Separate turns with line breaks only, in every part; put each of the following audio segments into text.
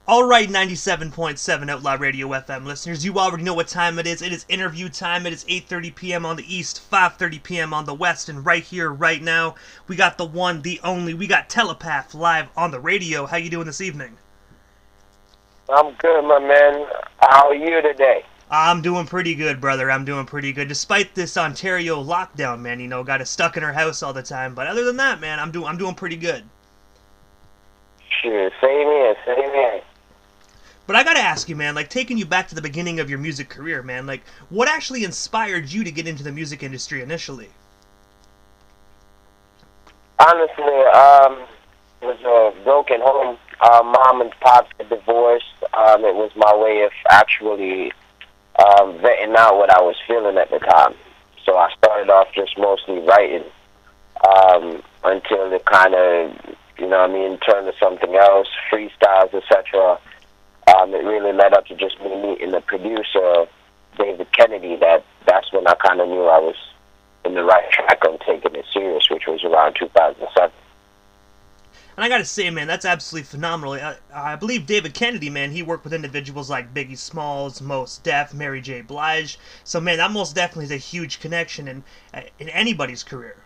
Alright, 97.7 Outlaw Radio FM listeners, you already know what time it is. It is interview time. It is 8:30 p.m. on the east, 5:30 p.m. on the west, and right here, right now, we got the one, the only, we got Telopath live on the radio. How you doing this evening?
I'm good, my man. How are you today?
I'm doing pretty good, brother. I'm doing pretty good. Despite this Ontario lockdown, man, got us stuck in our house all the time. But other than that, man, I'm doing pretty good.
Sure, same here.
But I gotta ask you, man, taking you back to the beginning of your music career, man, what actually inspired you to get into the music industry initially?
Honestly, it was a broken home. Mom and pops had divorced. It was my way of actually vetting out what I was feeling at the time. So I started off just mostly writing until it kind of, turned to something else, freestyles, etc. It really led up to just me meeting the producer, David Kennedy. That's when I kind of knew I was in the right track on taking it serious, which was around 2007.
And I gotta say, man, that's absolutely phenomenal. I believe David Kennedy, man, he worked with individuals like Biggie Smalls, Mos Def, Mary J. Blige. So, man, that most definitely is a huge connection in anybody's career.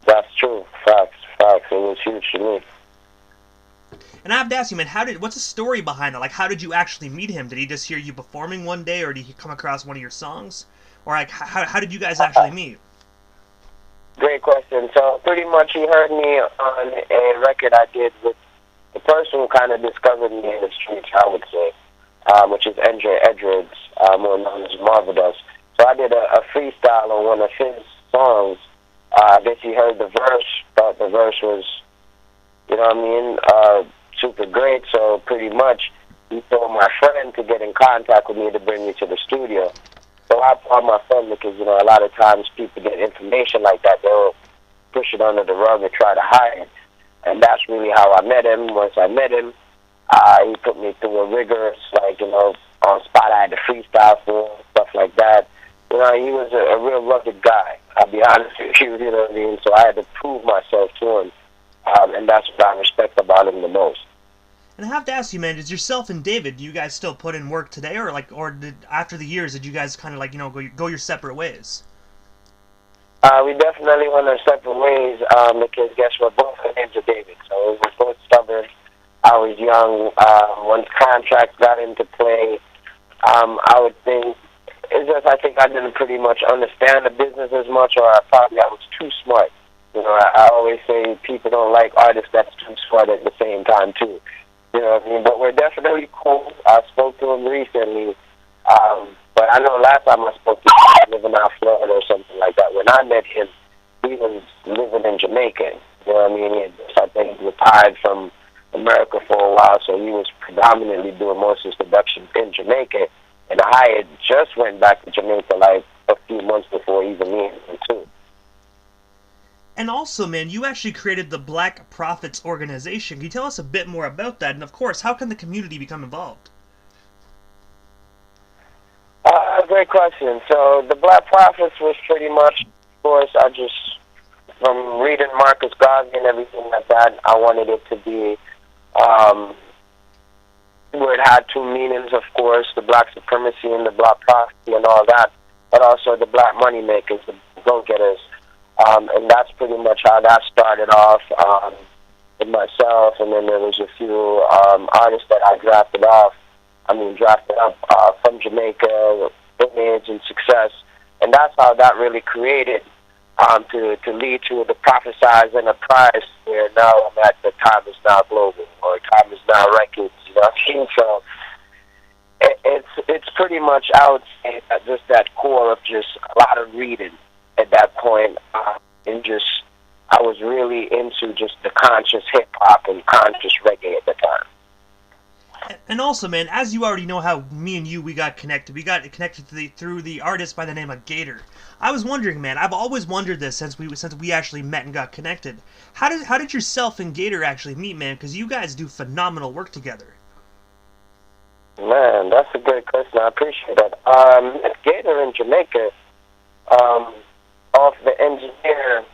That's true. Facts. It was huge to me.
And I have to ask you, man, what's the story behind it? How did you actually meet him? Did he just hear you performing one day, or did he come across one of your songs? Or, how did you guys actually meet?
Great question. So, pretty much he heard me on a record I did with the person who kind of discovered me in the streets, I would say, which is Andre Edwards, more known as Marvelous. So I did a freestyle on one of his songs. I guess he heard the verse, thought the verse was, super great. So pretty much he told my friend to get in contact with me to bring me to the studio. So I called my friend because, a lot of times people get information like that, they'll push it under the rug and try to hide it. And that's really how I met him. Once I met him, he put me through a rigorous, on spot I had to freestyle for, stuff like that. He was a real rugged guy, I'll be honest with you, you know what I mean? So I had to prove myself to him, and that's what I respect about him the most.
And I have to ask you, man, does yourself and David, do you guys still put in work today, or after the years, did you guys kind of go your separate ways?
We definitely went our separate ways, because guess what, both our names are David, so we were both stubborn. I was young. Once contracts got into play, I would think, I think I didn't pretty much understand the business as much, or I was too smart. I always say people don't like artists that's too smart at the same time, too. You know what I mean? But we're definitely cool. I spoke to him recently. But I know last time I spoke to him, living out in Florida or something like that. When I met him, he was living in Jamaica. You know what I mean? He had, I think, retired from America for a while, so he was predominantly doing most of his production in Jamaica. And I had just went back to Jamaica a few months before even me and him, too.
And also, man, you actually created the Black Prophets organization. Can you tell us a bit more about that? And, of course, how can the community become involved?
Great question. So the Black Prophets was pretty much, of course, from reading Marcus Garvey and everything like that, I wanted it to be where it had two meanings, of course, the black supremacy and the black prophecy and all that, but also the black money makers, the go-getters. And that's pretty much how that started off with myself, and then there was a few artists that I drafted up from Jamaica, Image and Success, and that's how that really created to lead to the Prophesize Enterprise, where now I'm at the Time Is Now Global, or Time Is Now Records, you know what I mean? So it's pretty much, I would say, just that core of just a lot of reading at that point, and just I was really into just the conscious hip hop and conscious reggae at the time.
And also, man, as you already know how me and you, we got connected through the artist by the name of Gator. I was wondering, man, I've always wondered this since we actually met and got connected. How did yourself and Gator actually meet, man? Because you guys do phenomenal work together.
Man, that's a great question. I appreciate that. Gator in Jamaica, off the engineer,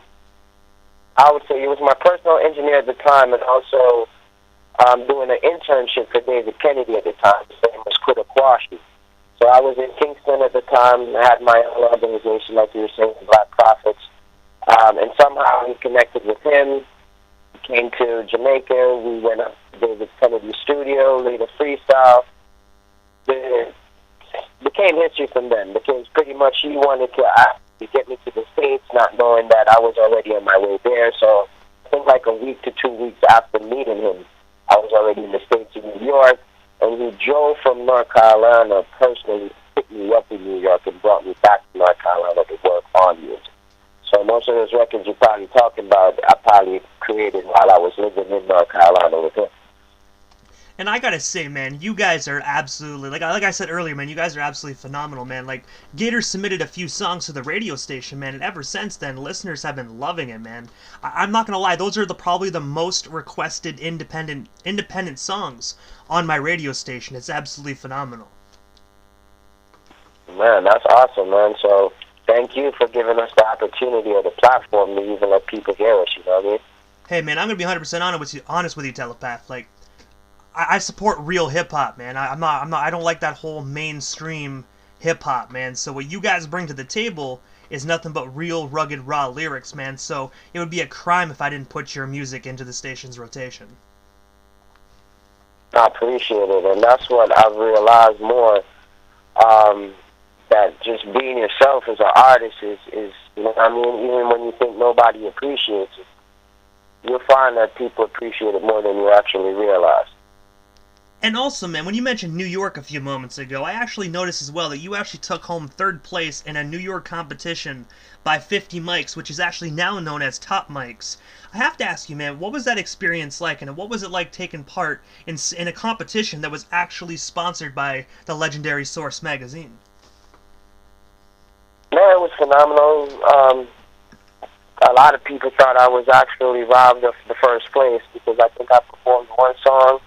I would say he was my personal engineer at the time, and also doing an internship for David Kennedy at the time. His name was CKOR-DB. So I was in Kingston at the time. I had my own organization, like you were saying, Black Prophets. And somehow we connected with him. We came to Jamaica. We went up to David Kennedy's studio, laid a freestyle. It became history from then, because pretty much he wanted to get me to the States, not knowing that I was already on my way there. So I think like a week to 2 weeks after meeting him, I was already in the States in New York, and he drove from North Carolina personally, picked me up in New York and brought me back to North Carolina to work on music. So most of those records you're probably talking about, I probably created while I was living in North Carolina with him.
And I gotta say, man, you guys are absolutely, like I said earlier, man, you guys are absolutely phenomenal, man. Like, Gator submitted a few songs to the radio station, man, and ever since then, listeners have been loving it, man. I'm not gonna lie, those are probably the most requested independent songs on my radio station. It's absolutely phenomenal.
Man, that's awesome, man. So thank you for giving us the opportunity or the platform to even let people hear us, you know what I mean?
Hey, man, I'm gonna be 100% honest with you, Telopath. Like, I support real hip hop, man. I don't like that whole mainstream hip hop, man. So what you guys bring to the table is nothing but real, rugged, raw lyrics, man. So it would be a crime if I didn't put your music into the station's rotation.
I appreciate it, and that's what I've realized more. That just being yourself as an artist is, you know what I mean? Even when you think nobody appreciates it, you'll find that people appreciate it more than you actually realize.
And also, man, when you mentioned New York a few moments ago, I actually noticed as well that you actually took home 3rd place in a New York competition by 50 Mics, which is actually now known as Top Mics. I have to ask you, man, what was that experience like, and what was it like taking part in a competition that was actually sponsored by the legendary Source magazine?
No, it was phenomenal. A lot of people thought I was actually robbed of the 1st place because I think I performed one song.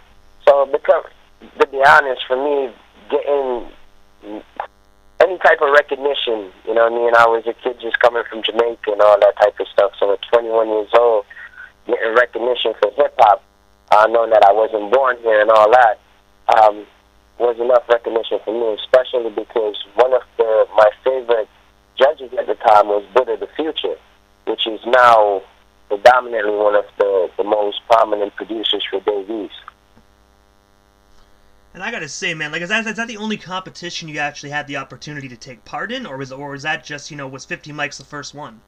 So, to be honest, for me, getting any type of recognition, you know what I mean? I was a kid just coming from Jamaica and all that type of stuff. So at 21 years old, getting recognition for hip-hop, knowing that I wasn't born here and all that, was enough recognition for me, especially because one of my favorite judges at the time was Buddha the Future, which is now predominantly one of the most prominent producers for Dave East.
And I gotta say, man, like, is that the only competition you actually had the opportunity to take part in, or was that just, you know, was 50 Mics the first one?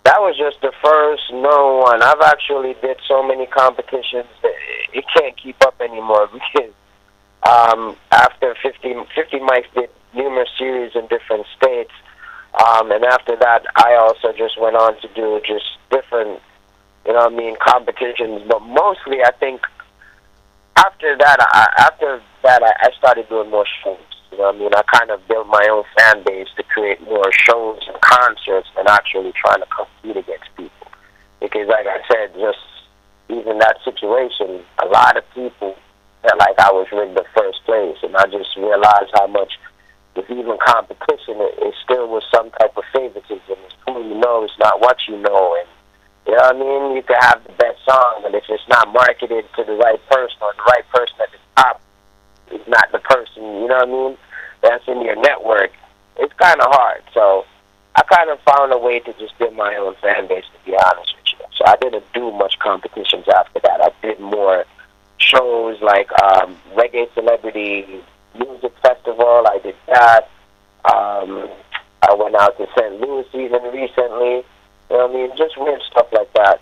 That was just the first known one. I've actually did so many competitions that it can't keep up anymore because after 50 Mics did numerous series in different states, and after that I also just went on to do just different, you know what I mean, competitions. But mostly I think after that I started doing more shows. You know what I mean? I kind of built my own fan base to create more shows and concerts than actually trying to compete against people. Because like I said, just even that situation, a lot of people felt like I was rigged the 1st place, and I just realized how much, with even competition, it still was some type of favoritism. It's who you know, it's not what you know. And you know what I mean? You can have the best song, but if it's not marketed to the right person, or the right person at the top is not the person, you know what I mean, that's in your network, it's kind of hard. So I kind of found a way to just build my own fan base, to be honest with you. So I didn't do much competitions after that. I did more shows like Reggae Celebrity Music Festival. I did that. I went out to St. Louis even recently. You know what I mean? Just weird stuff like that.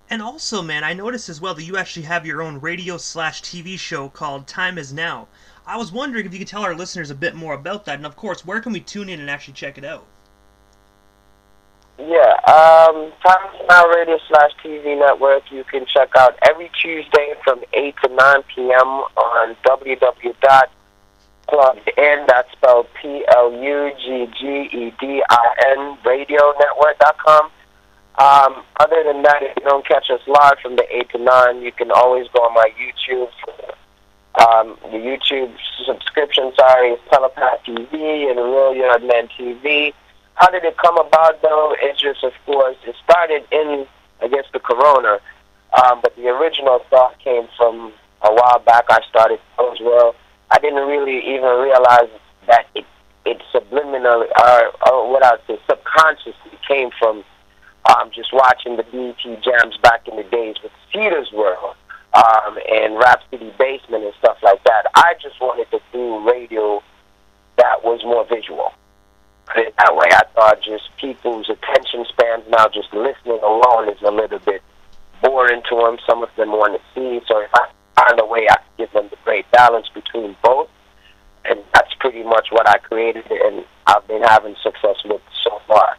And also, man, I noticed as well that you actually have your own radio/TV show called Time Is Now. I was wondering if you could tell our listeners a bit more about that, and of course, where can we tune in and actually check it out?
Yeah, Time Is Now Radio/TV Network. You can check out every Tuesday from 8 to 9 p.m. on www.pluggedin, that's spelled PLUGGEDIN, radionetwork.com. Other than that, if you don't catch us live from the 8 to 9, you can always go on my YouTube. The YouTube subscription, is Telopath TV and Real Yardman TV. How did it come about, though? It's just, of course, it started in, I guess, the corona. But the original thought came from a while back. I started as well. I didn't really even realize that it subliminally, or what I would say, subconsciously came from just watching the BET jams back in the days with Cedar's World and Rhapsody Basement and stuff like that. I just wanted to do radio that was more visual. Put it that way. I thought just people's attention spans now, just listening alone, is a little bit boring to them. Some of them want to see. So if I find a way I can give them the great balance between both, and that's pretty much what I created, and I've been having success with so far.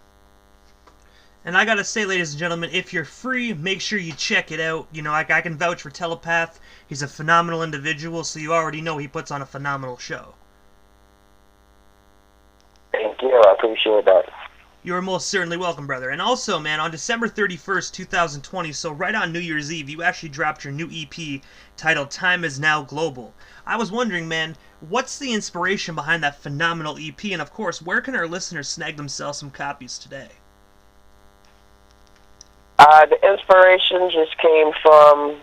And I gotta say, ladies and gentlemen, if you're free, make sure you check it out. You know, I can vouch for Telopath. He's a phenomenal individual, so you already know he puts on a phenomenal show.
Thank you. I appreciate that.
You are most certainly welcome, brother. And also, man, on December 31st, 2020, so right on New Year's Eve, you actually dropped your new EP titled Time Is Now Global. I was wondering, man, what's the inspiration behind that phenomenal EP? And, of course, where can our listeners snag themselves some copies today?
The inspiration just came from,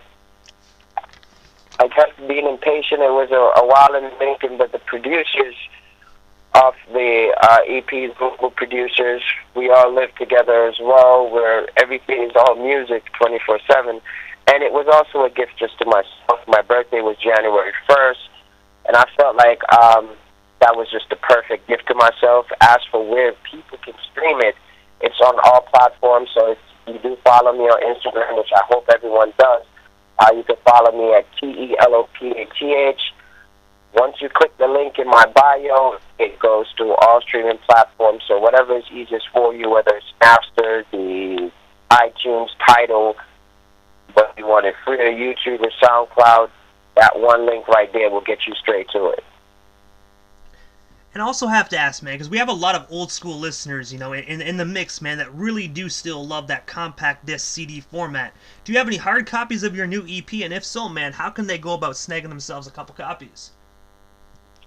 I guess, being impatient. It was a while in the making, but the producers of the EP's global producers, we all live together as well, where everything is all music 24/7. And it was also a gift just to myself. My birthday was January 1st, and I felt like that was just the perfect gift to myself. As for where people can stream it, it's on all platforms, so if you do follow me on Instagram, which I hope everyone does, you can follow me at TELOPATH. Once you click the link in my bio, it goes to all streaming platforms. So whatever is easiest for you, whether it's Napster, the iTunes, Tidal, whether you want it free or YouTube or SoundCloud, that one link right there will get you straight to it.
And I also have to ask, man, because we have a lot of old school listeners, you know, in the mix, man, that really do still love that compact disc CD format. Do you have any hard copies of your new EP? And if so, man, how can they go about snagging themselves a couple copies?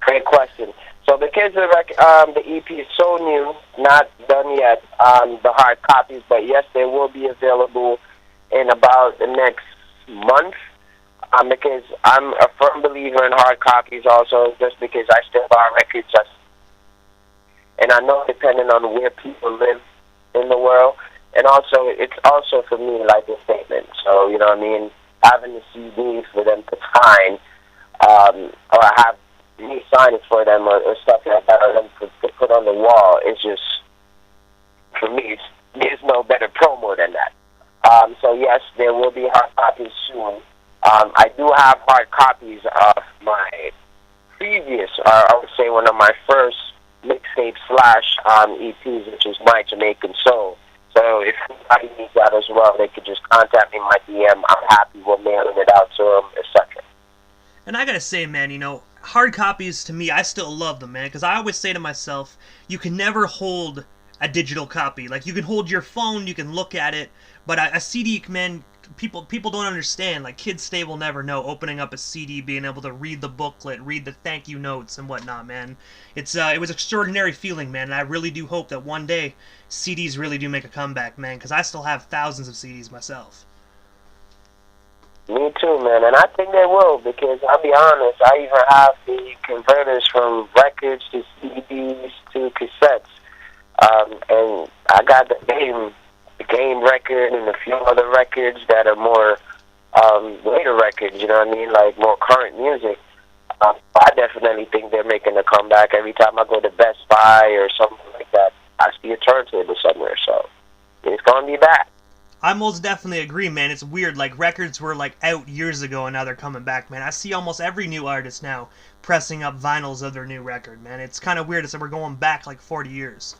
Great question. So because the EP is so new, not done yet, the hard copies, but yes, they will be available in about the next month. Because I'm a firm believer in hard copies also, just because I still buy records. And I know depending on where people live in the world, and also it's also for me like a statement. So, you know what I mean? Having the CD for them to sign, or have me sign it for them or stuff like that, or them to put on the wall, is just, for me, there's no better promo than that. So yes, there will be hard copies soon. I do have hard copies of my previous, I would say one of my first mixtape / EPs, which is My Jamaican Soul. So if anybody needs that as well, they could just contact me in my DM. I'm happy with mailing it out to them, etc.
And I gotta say, man, you know, hard copies, to me, I still love them, man, because I always say to myself, you can never hold a digital copy. Like, you can hold your phone, you can look at it, but a CD, man, people don't understand. Like, kids today will never know, opening up a CD, being able to read the booklet, read the thank you notes and whatnot, man. It was extraordinary feeling, man, and I really do hope that one day CDs really do make a comeback, man, because I still have thousands of CDs myself.
Me too, man, and I think they will, because I'll be honest, I even have the converters from records to CDs to cassettes, and I got the game record and a few other records that are more later records, you know what I mean, like more current music. I definitely think they're making a comeback. Every time I go to Best Buy or something like that, I see a turntable somewhere, so it's going to be back.
I most definitely agree, man. It's weird, like, records were, like, out years ago and now they're coming back, man. I see almost every new artist now pressing up vinyls of their new record, man. It's kind of weird as if we're going back, like, 40 years.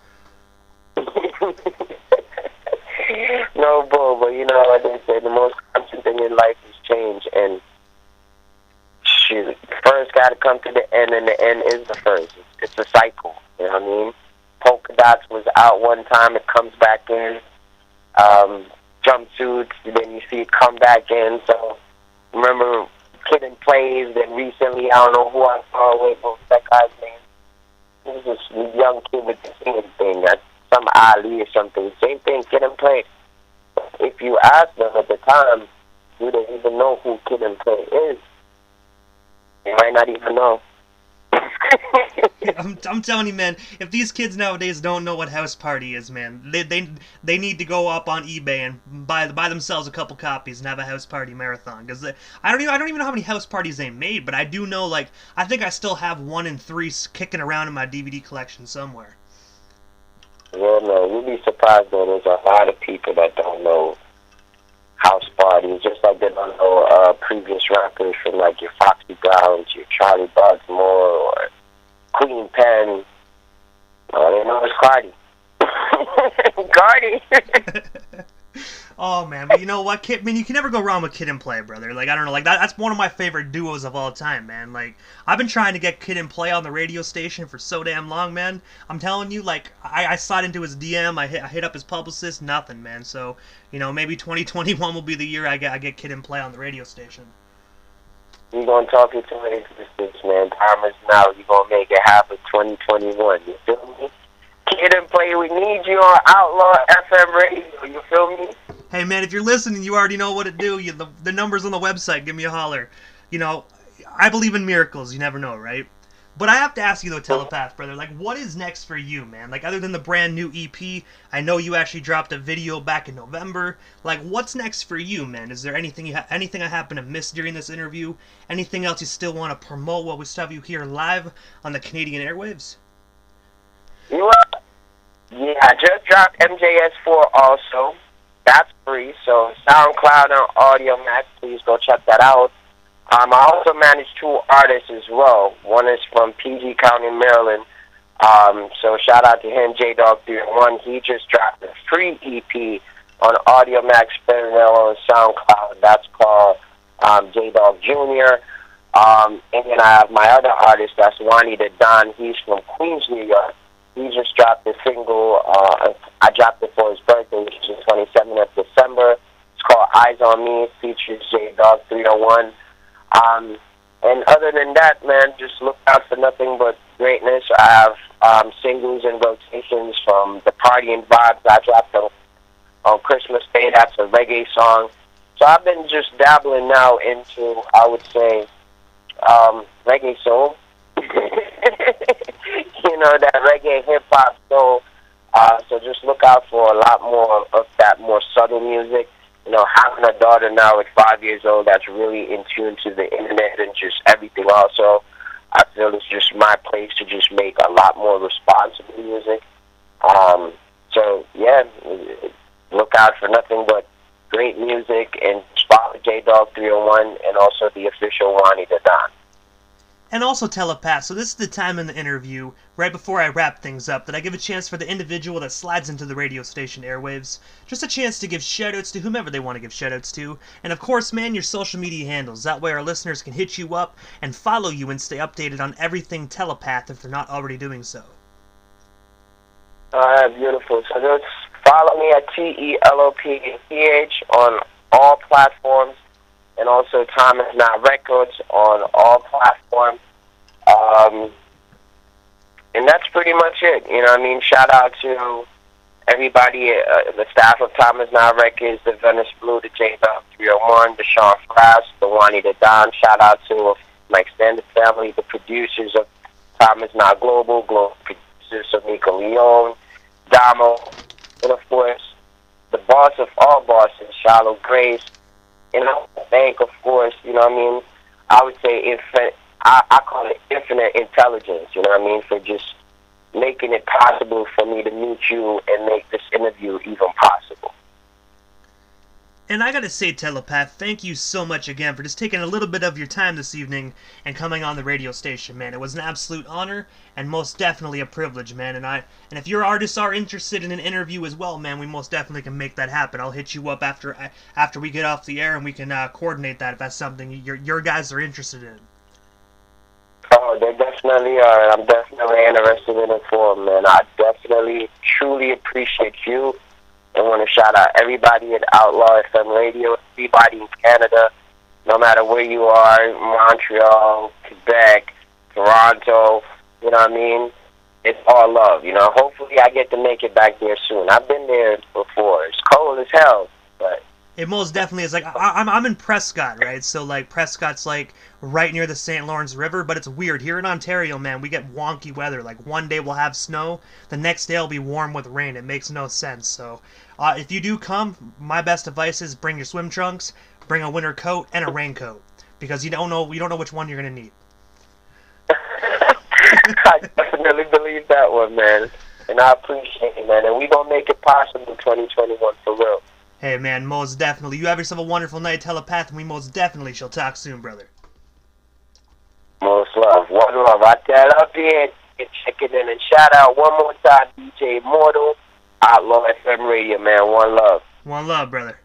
No bull, but you know what they say, the most constant thing in life is change, and shoot, first got to come to the end, and the end is the first. It's a cycle, you know what I mean? Polka Dots was out one time, it comes back in. Jumpsuits, then you see it come back in. So remember Kid and Plays, then recently, I don't know who I saw, wait, what was that guy's name? It was this young kid with the singing thing, some Ali or something. Same thing, Kid and Play. If you ask them at the time, do they even know who Kid and Play is? They might not even know.
I'm telling you, man, if these kids nowadays don't know what House Party is, man, they need to go up on eBay and buy themselves a couple copies and have a House Party marathon. Because I don't even know how many House Parties they made, but I do know, like, I think I still have 1 and 3 kicking around in my DVD collection somewhere.
Well, no, you'd be surprised though. There's a lot of people that don't know House Parties, just like they don't know previous rappers from like your Foxy Browns, your Charlie Baltimore, or Queen Pen. They know it's Cardi. Cardi.
Oh man, but you know what, Kid? I mean, you can never go wrong with Kid and Play, brother. Like, I don't know, like that's one of my favorite duos of all time, man. Like, I've been trying to get Kid and Play on the radio station for so damn long, man. I'm telling you, like, I slide into his DM, I hit up his publicist, nothing, man. So, you know, maybe 2021 will be the year I get Kid and Play on the radio station.
You're gonna talk it to an existence, man. Time is now. You're gonna make it happen 2021. You feel me? Kid and Play, we need you on Outlaw FM radio. You feel me?
Hey man, if you're listening, you already know what to do. The number's on the website. Give me a holler. You know, I believe in miracles. You never know, right? But I have to ask you though, Telopath, brother. Like, what is next for you, man? Like, other than the brand new EP, I know you actually dropped a video back in November. Like, what's next for you, man? Is there anything anything I happen to miss during this interview? Anything else you still want to promote while we still have you here live on the Canadian airwaves?
You know what? Yeah, I just dropped MJS4 also. That's free, so SoundCloud and Audio Mac, please go check that out. I also manage 2 artists as well. One is from PG County, Maryland. So shout out to him, J-Dog 301. He just dropped a free EP on Audio Mac, Spinrilla, and SoundCloud. That's called J-Dog Jr. And then I have my other artist, that's Wani the Don. He's from Queens, New York. He just dropped a single. I dropped it for his birthday, which is the 27th of December. It's called Eyes on Me. It features J-Dog 301. And other than that, man, just look out for nothing but greatness. I have singles and rotations from the Party and Vibes I dropped on Christmas Day. That's a reggae song. So I've been just dabbling now into, I would say, reggae soul. You know, that reggae hip-hop soul. So just look out for a lot more of that more subtle music. You know, having a daughter now at 5 years old that's really in tune to the internet and just everything also, I feel it's just my place to just make a lot more responsible music. So, yeah, look out for nothing but great music and spot J-Dog 301 and also the official Wani the Don.
And also, Telopath, so this is the time in the interview, right before I wrap things up, that I give a chance for the individual that slides into the radio station airwaves, just a chance to give shoutouts to whomever they want to give shoutouts to, and of course, man, your social media handles. That way our listeners can hit you up and follow you and stay updated on everything Telopath if they're not already doing so.
Alright, beautiful. So just follow me at TELOPATH on all platforms. And also Time Is Now Records on all platforms. And that's pretty much it. You know what I mean? Shout out to everybody, the staff of Time Is Now Records, the Venice Blue, the J-Dog 301, the Sean Frass, the Wani the Don. Shout out to my extended family, the producers of Time Is Now Global producers of Nico Leone, Damo, and of course, the boss of all bosses, Shallow Grace. And I thank, of course, you know what I mean, I would say I call it infinite intelligence, you know what I mean, for just making it possible for me to meet you and make this interview even possible.
And I gotta say, Telopath, thank you so much again for just taking a little bit of your time this evening and coming on the radio station, man. It was an absolute honor and most definitely a privilege, man. And if your artists are interested in an interview as well, man, we most definitely can make that happen. I'll hit you up after we get off the air and we can coordinate that if that's something your guys are interested in.
Oh, they definitely are, and I'm definitely interested in it for them, man. I definitely, truly appreciate you. I want to shout out everybody at Outlaw FM Radio, everybody in Canada, no matter where you are, Montreal, Quebec, Toronto, you know what I mean? It's all love, you know. Hopefully I get to make it back there soon. I've been there before. It's cold as hell, but
It most definitely is. Like I'm in Prescott, right? So like Prescott's like right near the St. Lawrence River, but it's weird here in Ontario, man. We get wonky weather. Like one day we'll have snow, the next day it'll be warm with rain. It makes no sense. So if you do come, my best advice is bring your swim trunks, bring a winter coat and a raincoat because you don't know which one you're gonna need.
I definitely believe that one, man, and I appreciate it, man. And we gonna make it possible in 2021 for real.
Hey, man, most definitely. You have yourself a wonderful night, Telopath, and we most definitely shall talk soon, brother.
Most love. One love. I tell up here, check it in, and shout out one more time, DJ Immortal, Outlaw FM Radio, man. One love.
One love, brother.